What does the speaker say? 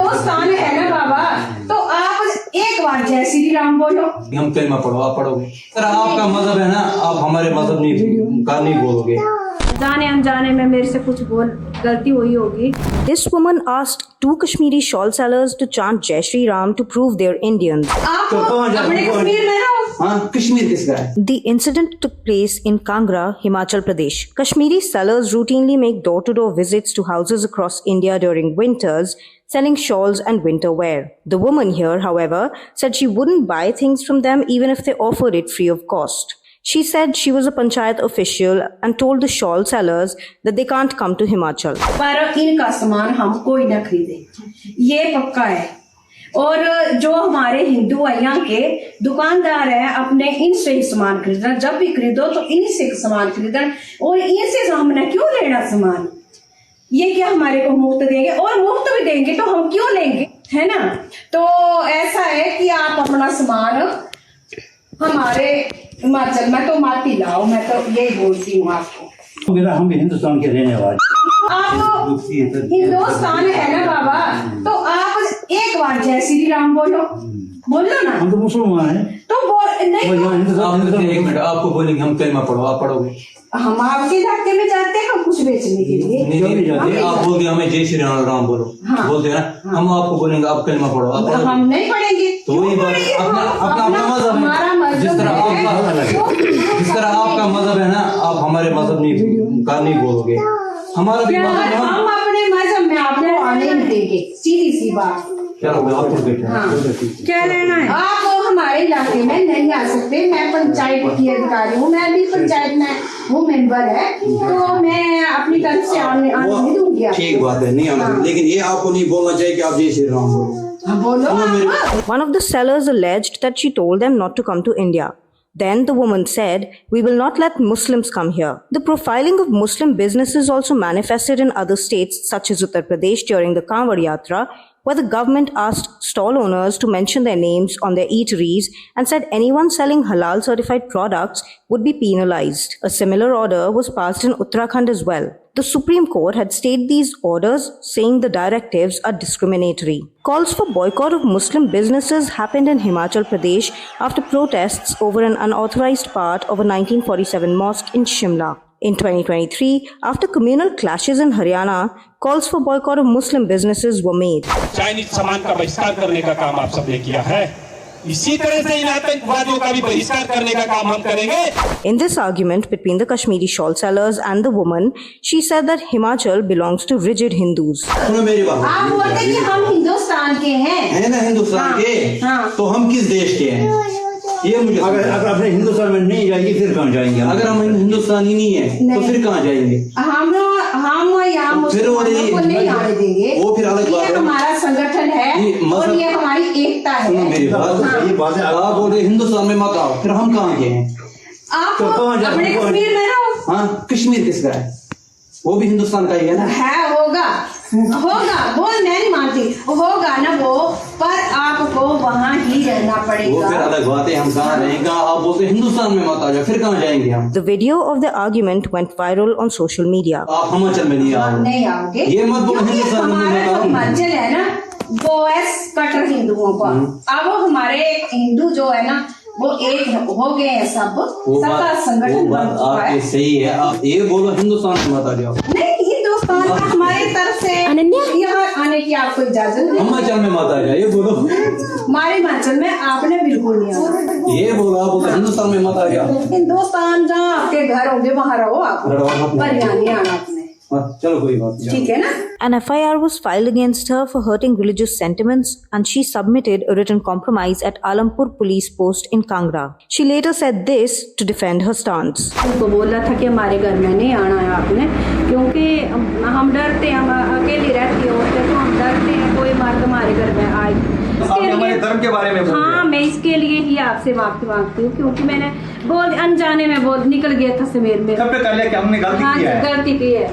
हिंदुस्तान है ना बाबा, तो आप एक बार जय श्री राम बोलो। हम कलमा पढ़ो, आप पढ़ोगे। सर आपका मजहब है ना, आप हमारे मजहब नहीं बोलोगे। जाने अनजाने में मेरे से कुछ गलती हुई होगी। This woman asked two Kashmiri shawl sellers to chant Jai Shri Ram to prove they're Indians. आप अपने कश्मीर में रहो। हाँ, कश्मीर किसका है? The incident took place in Kangra, Himachal Pradesh. Kashmiri sellers routinely make door-to-door visits to houses across India during winters, selling shawls and winter wear. The woman here, however, said she wouldn't buy things from them even if they offered it free of cost. She said she was a panchayat official and told the shawl sellers that they can't come to Himachal. पर इनका सामान हम कोई न खरीदे, ये पक्का है। और जो हमारे हिंदू यहाँ के दुकानदार हैं, अपने इनसे ही सामान खरीदना, जब भी खरीदो तो इन्हीं से सामान खरीदना, और इनसे हमने क्यों लेना सामान? ये क्या हमारे को मुफ्त देंगे? और मुफ्त भी देंगे तो हम क्यों लेंगे, है ना? तो ऐसा है कि आप अपना सामान हमारे हिमाचल में तो माटी लाओ, मैं तो यही बोलती हूँ आपको। हम हिंदुस्तान के रहने वाले, आप हिंदुस्तान है ना बाबा, तो आप एक बार जय श्री राम बोलो ना। हम तो मुसलमान हैं, तो नहीं, एक मिनट, आपको बोलेंगे हम कलमा पढ़ो, आप पढ़ोगे। हम आपके इलाके में जाते हैं हम कुछ बेचने के लिए। नहीं, आप बोलते हमें जय श्री राम बोलो, बोलते हैं ना, हम आपको बोलेंगे आप कलमा पढ़ो, आप पढ़ोगे। हम नहीं पढ़ेंगे तो वही बात, अपना मजहब है। जिस तरह आपका मजहब है ना, आप हमारे मजहब नहीं बोलोगे। हमारा भी मजहब, हम अपने मजहब में आपको आने नहीं देंगे, सीधी सी बात। क्या लेना है? आप हमारे इलाके में नहीं आ सकते। मैं पंचायत की अधिकारी हूँ, मैं भी पंचायत में हूँ, मेंबर है, तो मैं अपनी तरफ से आने नहीं दूंगी। ठीक बात है, नहीं आना, लेकिन ये आपको नहीं बोलना चाहिए कि आप जय श्री राम बोलो। One of the sellers alleged that she told them not to come to India. Then the woman said, "We will not let Muslims come here." The profiling of Muslim businesses also manifested in other states such as Uttar Pradesh during the Kanwar Yatra, where the government asked stall owners to mention their names on their eateries and said anyone selling halal certified products would be penalized. A similar order was passed in Uttarakhand as well. The Supreme Court had stayed these orders, saying the directives are discriminatory. Calls for boycott of Muslim businesses happened in Himachal Pradesh after protests over an unauthorized part of a 1947 mosque in Shimla. In 2023, after communal clashes in Haryana, calls for boycott of Muslim businesses were made. Chinese सामान का बहिष्कार करने का काम आप सबने किया है, इसी तरह से इन आतंकवादियों का भी बहिष्कार करने का काम हम करेंगे। In this argument between the Kashmiri shawl sellers and the woman, she said that Himachal belongs to rigid Hindus. सुनो मेरी बात, आप बोलते कि हम हिंदुस्तान के हैं, है ना, हिंदुस्तान के, तो हम किस देश के हैं? ये मुझे अगर अपने हिंदुस्तान में नहीं जाएंगे फिर कहाँ जाएंगे? अगर हम हिंदुस्तान ही नहीं है तो फिर कहाँ जाएंगे? हम यहाँ मुसलमानों को नहीं आने देंगे। वो फिर अलग बात है, हमारा संगठन है और ये हमारी एकता है। सुनो मेरी बात, ये बात है, आप बोल रहे हिंदुस्तान में मत आओ, फिर हम कहाँ के हैं? आप अपने कश्मीर में रहो। हाँ, कश्मीर किसका है? वो भी हिंदुस्तान का ही है ना। है, होगा वो मैं नहीं मानती, होगा ना वो, पर आपको वहाँ ही रहना पड़ेगा। वो फिर अलग बात है, हम कहाँ रहेंगे? आप बोलते हिंदुस्तान में मत आ जाओ, फिर कहाँ जाएंगे हम? The video of the argument went viral on social media. आप हिमाचल में नहीं आओगे, ये मत बोलो हिंदुस्तान में नहीं आओगे। हिमाचल है ना, वो है कट्टर हिंदुओं का। अब हमारे हिंदू जो है ना, वो एक हो गए हैं, सबका संगठन बन चुका है। सही है, आप ये बोलो हिंदुस्तान में मत आ जाओ। नहीं, हिंदुस्तान का हमारी तरफ से यहाँ आने की आपको इजाजत नहीं। हिमाचल में मत आ जाओ, ये बोलो। हमारे हिमाचल में आपने बिल्कुल नहीं आना। ये बोलो, आप बोलो हिंदुस्तान में मत आ जाओ। हिंदुस्तान जहाँ आपके घर होंगे वहाँ रहो, आप पर यहाँ नहीं आना आपने। चलो कोई बात नहीं, ठीक है ना। An FIR was filed against her for hurting religious sentiments, and she submitted a written compromise at Alampur police post in Kangra. She later said this to defend her stance. उनको बोला था कि हमारे घर में नहीं आना है आपने, क्योंकि हम डरते हैं, हम अकेली रहती होते तो हम डरते हैं कोई मर्द हमारे घर में आए। हमारे धर्म के बारे में हाँ, मैं इसके लिए ही आपसे माफी मांगती हूँ, क्योंकि मैंने बहुत अनजाने में बहुत निकल गया था से मेरे में। हमने गलती की है। गलती की है।